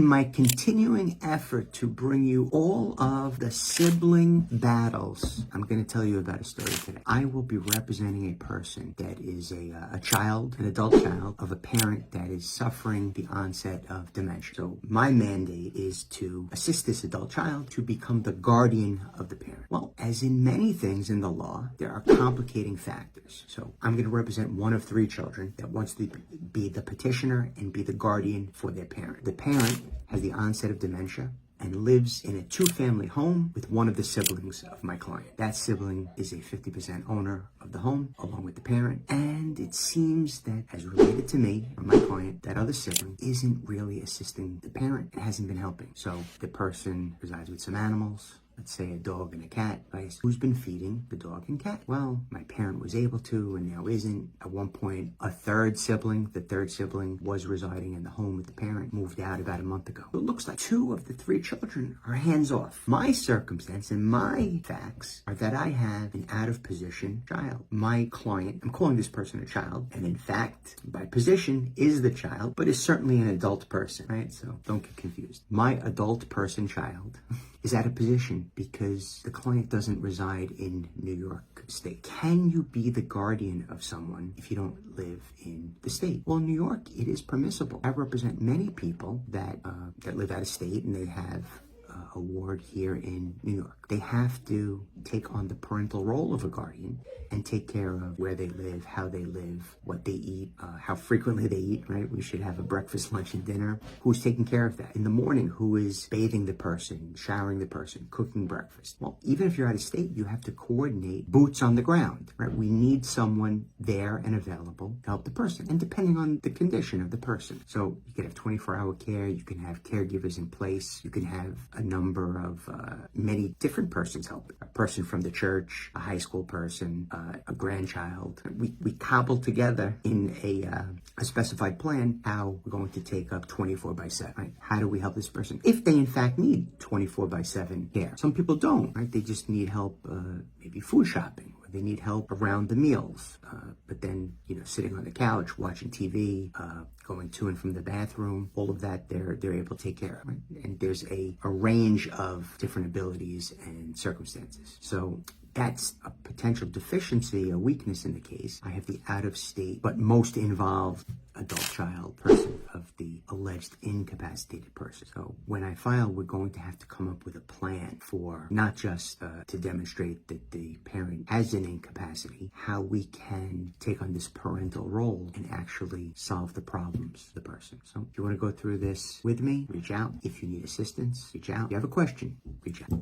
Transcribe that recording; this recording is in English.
my continuing effort to bring you all of the sibling battles, I'm going to tell you about a story today. I will be representing a person that is a child, an adult child, of a parent that is suffering the onset of dementia. So my mandate is to assist this adult child to become the guardian of the parent. Well, as in many things in the law, there are complicating factors. So I'm going to represent one of three children that wants to be the petitioner and be the guardian for their parent. The parent has the onset of dementia and lives in a two-family home with one of the siblings of my client. That sibling is a 50% owner of the home, along with the parent. And it seems that, as related to me or my client, that other sibling isn't really assisting the parent and hasn't been helping. So the person resides with some animals, let's say a dog and a cat, right? Who's been feeding the dog and cat? Well, my parent was able to and now isn't. At one point, the third sibling was residing in the home with the parent, moved out about a month ago. It looks like two of the three children are hands off. My circumstance and my facts are that I have an out of position child. My client, I'm calling this person a child, and in fact, by position is the child, but is certainly an adult person, right? So don't get confused. My adult person child is out of position because the client doesn't reside in New York State. Can you be the guardian of someone if you don't live in the state? Well, in New York, it is permissible. I represent many people that live out of state and they have a ward here in New York. They have to take on the parental role of a guardian and take care of where they live, how they live, what they eat, how frequently they eat, right? We should have a breakfast, lunch, and dinner. Who's taking care of that? In the morning, who is bathing the person, showering the person, cooking breakfast? Well, even if you're out of state, you have to coordinate boots on the ground, right? We need someone there and available to help the person, and depending on the condition of the person. So you can have 24-hour care, you can have caregivers in place, you can have a number of many different persons help. A person from the church, a high school person, a grandchild. We cobble together in a specified plan how we're going to take up 24/7, right? How do we help this person if they in fact need 24/7 care? Some people don't, right? They just need help, maybe food shopping, or they need help around the meals. But then, sitting on the couch, watching TV, going to and from the bathroom, all of that they're able to take care of. Right? And there's a range of different abilities and circumstances. So that's a potential deficiency, a weakness in the case. I have the out-of-state, but most involved adult child person of the alleged incapacitated person. So when I file, we're going to have to come up with a plan for not just to demonstrate that the parent has an incapacity, how we can take on this parental role and actually solve the problems of the person. So if you want to go through this with me, reach out. If you need assistance, reach out. If you have a question, reach out.